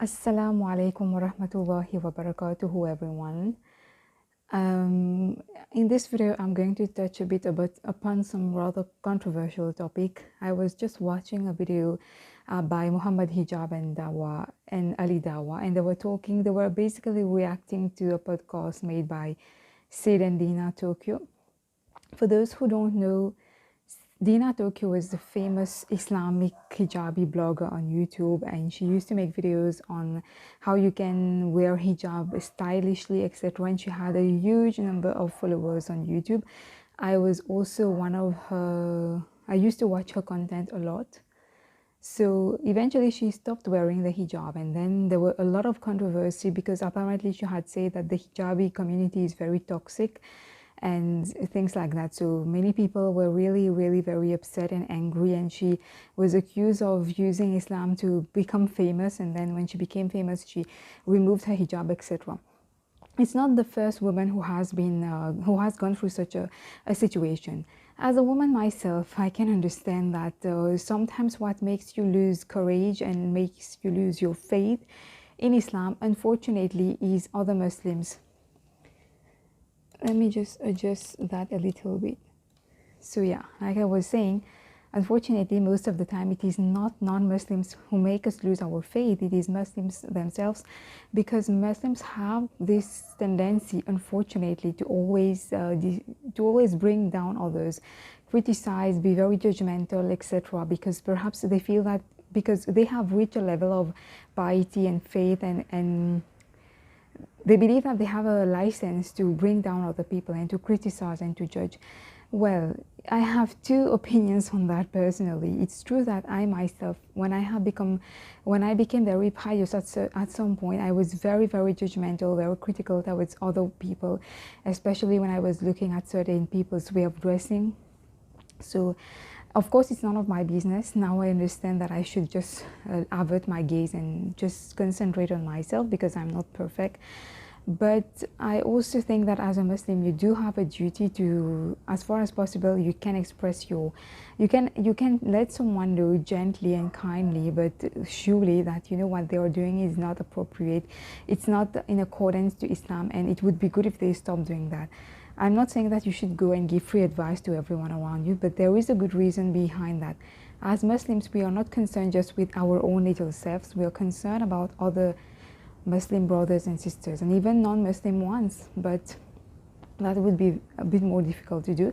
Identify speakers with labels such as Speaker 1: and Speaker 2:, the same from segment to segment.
Speaker 1: Assalamu alaikum wa rahmatullahi wa barakatuhu, everyone. Um, in this video, I'm going to touch a bit upon some rather controversial topic. I was just watching a video by Muhammad Hijab and Dawa and Ali Dawa, and they were basically reacting to a podcast made by Sid and Dina Tokyo. For those who don't know, Dina Tokyo is the famous Islamic hijabi blogger on YouTube, and she used to make videos on how you can wear hijab stylishly, etc. And she had a huge number of followers on YouTube. I was also one of her, I used to watch her content a lot. So eventually she stopped wearing the hijab, and then there were a lot of controversy because apparently she had said that the hijabi community is very toxic and things like that. So many people were really very upset and angry, and she was accused of using Islam to become famous, and then when she became famous she removed her hijab, etc. It's not the first woman who has gone through such a situation. As a woman myself, I can understand that sometimes what makes you lose courage and makes you lose your faith in Islam, unfortunately, is other Muslims. Let me just adjust that a little bit. So yeah, like I was saying, unfortunately, most of the time it is not non-Muslims who make us lose our faith. It is Muslims themselves, because Muslims have this tendency, unfortunately, to always bring down others, criticize, be very judgmental, etc. Because perhaps they feel that because they have reached a level of piety and faith, and they believe that they have a license to bring down other people and to criticize and to judge. Well, I have two opinions on that personally. It's true that I myself, when I became very pious at some point, I was very judgmental, very critical towards other people, especially when I was looking at certain people's way of dressing. So of course, it's none of my business. Now I understand that I should just avert my gaze and just concentrate on myself, because I'm not perfect. But I also think that as a Muslim, you do have a duty to, as far as possible, you can express you can let someone know gently and kindly, but surely that what they are doing is not appropriate. It's not in accordance to Islam, and it would be good if they stop doing that. I'm not saying that you should go and give free advice to everyone around you, but there is a good reason behind that. As Muslims, we are not concerned just with our own little selves. We are concerned about other Muslim brothers and sisters, and even non-Muslim ones, but that would be a bit more difficult to do.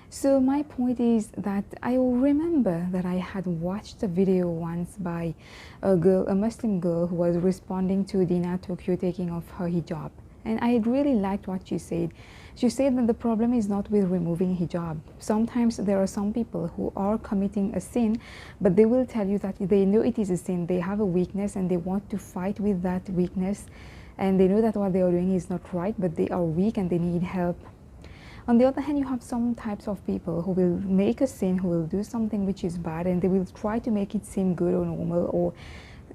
Speaker 1: So my point is that I remember that I had watched a video once by a Muslim girl, who was responding to Dina Tokyo taking off her hijab. And I really liked what she said. She said that the problem is not with removing hijab. Sometimes there are some people who are committing a sin, but they will tell you that they know it is a sin. They have a weakness and they want to fight with that weakness. And they know that what they are doing is not right, but they are weak and they need help. On the other hand, you have some types of people who will make a sin, who will do something which is bad, and they will try to make it seem good or normal, or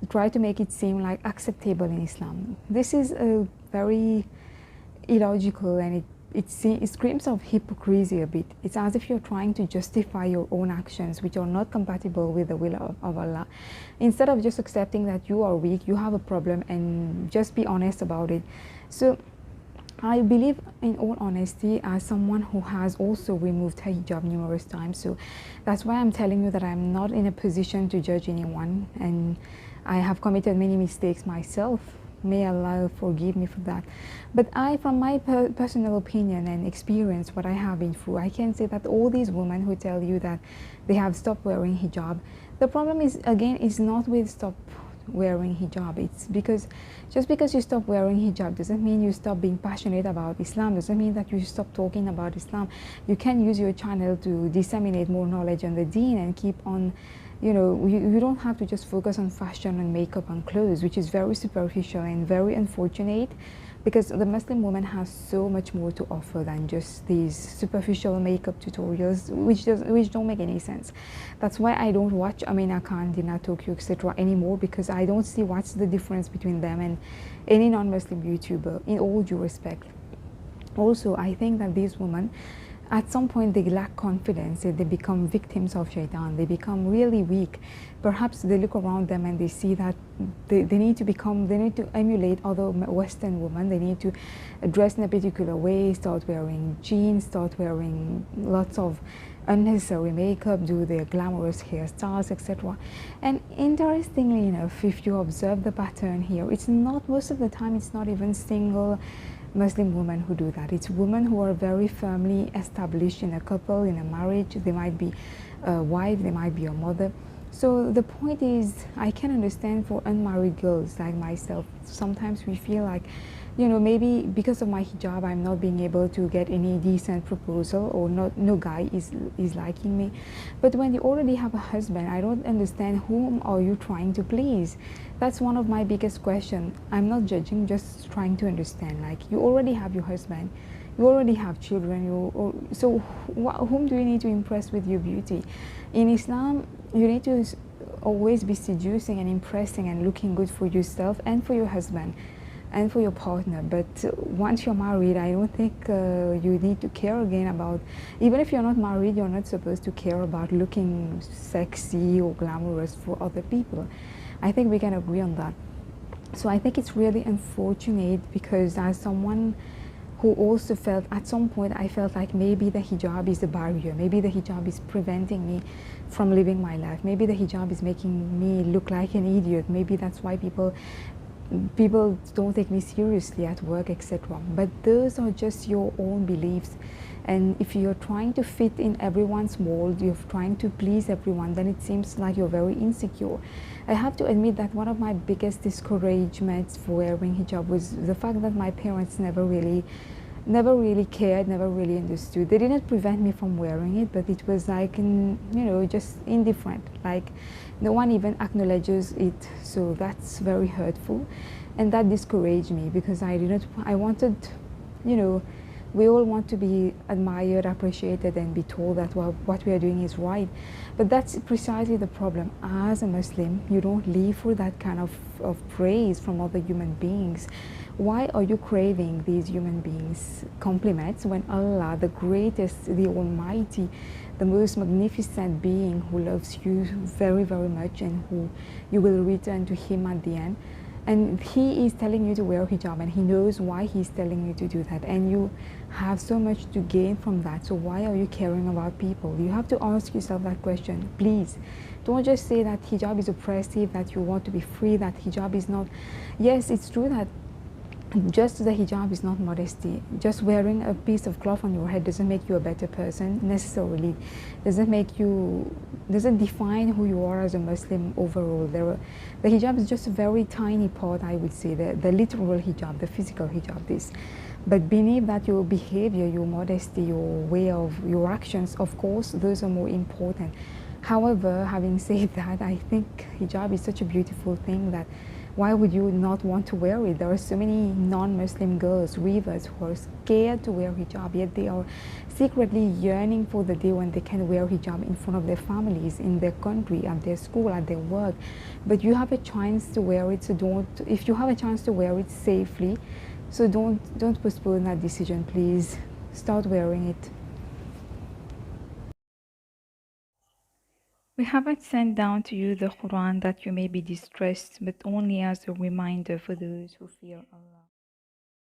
Speaker 1: try to make it seem like acceptable in Islam. This is a very illogical, and it screams of hypocrisy a bit. It's as if you're trying to justify your own actions which are not compatible with the will of Allah. Instead of just accepting that you are weak, you have a problem, and just be honest about it. So I believe, in all honesty, as someone who has also removed her hijab numerous times, so that's why I'm telling you that I'm not in a position to judge anyone, and I have committed many mistakes myself. May Allah forgive me for that. But from my personal opinion and experience, what I have been through, I can say that all these women who tell you that they have stopped wearing hijab, the problem is, again, is not with stop wearing hijab. It's because just because you stop wearing hijab doesn't mean you stop being passionate about Islam, doesn't mean that you stop talking about Islam. You can use your channel to disseminate more knowledge on the deen and keep on, you don't have to just focus on fashion and makeup and clothes, which is very superficial and very unfortunate, because the Muslim woman has so much more to offer than just these superficial makeup tutorials, which don't make any sense. That's why I don't watch Amina Khan, Dina Tokyo, etc. anymore, because I don't see what's the difference between them and any non-Muslim YouTuber, in all due respect. Also, I think that these women, at some point they lack confidence, they become victims of shaitan, they become really weak. Perhaps they look around them and they see that they need to emulate other Western women. They need to dress in a particular way, start wearing jeans, start wearing lots of unnecessary makeup, do their glamorous hairstyles, etc. And interestingly enough, if you observe the pattern here, it's not, most of the time it's not even single Muslim women who do that. It's women who are very firmly established in a couple, in a marriage. They might be a wife, they might be a mother. So the point is, I can understand for unmarried girls like myself, sometimes we feel like, you know, maybe because of my hijab I'm not being able to get any decent proposal, or no guy is liking me. But when you already have a husband, I don't understand, whom are you trying to please? That's one of my biggest questions. I'm not judging, just trying to understand. Like, you already have your husband, you already have children, so whom do you need to impress with your beauty? In Islam, you need to always be seducing and impressing and looking good for yourself and for your husband and for your partner. But once you're married, I don't think you need to care again about, even if you're not married, you're not supposed to care about looking sexy or glamorous for other people. I think we can agree on that. So I think it's really unfortunate, because as someone who also felt, at some point I felt like maybe the hijab is a barrier, maybe the hijab is preventing me from living my life, maybe the hijab is making me look like an idiot, maybe that's why people don't take me seriously at work, etc. But those are just your own beliefs. And if you're trying to fit in everyone's mold, you're trying to please everyone, then it seems like you're very insecure. I have to admit that one of my biggest discouragements for wearing hijab was the fact that my parents never really cared, never really understood. They didn't prevent me from wearing it, but it was like, just indifferent. Like, no one even acknowledges it. So that's very hurtful, and that discouraged me, because I wanted, we all want to be admired, appreciated, and be told that what we are doing is right. But that's precisely the problem. As a Muslim, you don't live for that kind of praise from other human beings. Why are you craving these human beings' compliments when Allah, the greatest, the Almighty, the most magnificent being, who loves you very, very much, and who you will return to Him at the end, and He is telling you to wear hijab, and He knows why He's telling you to do that, and you have so much to gain from that. So why are you caring about people? You have to ask yourself that question. Please don't just say that hijab is oppressive, that you want to be free, that hijab is not. Yes, it's true that just the hijab is not modesty. Just wearing a piece of cloth on your head doesn't make you a better person necessarily. Doesn't define who you are as a Muslim overall. The hijab is just a very tiny part, I would say, the literal hijab, the physical hijab, this. But beneath that, your behavior, your modesty, your actions, of course, those are more important. However, having said that, I think hijab is such a beautiful thing that why would you not want to wear it? There are so many non-Muslim girls, weavers, who are scared to wear hijab, yet they are secretly yearning for the day when they can wear hijab in front of their families, in their country, at their school, at their work. But you have a chance to wear it, so if you have a chance to wear it safely, so don't postpone that decision, please. Start wearing it. We haven't sent down to you the Quran that you may be distressed, but only as a reminder for those who fear Allah.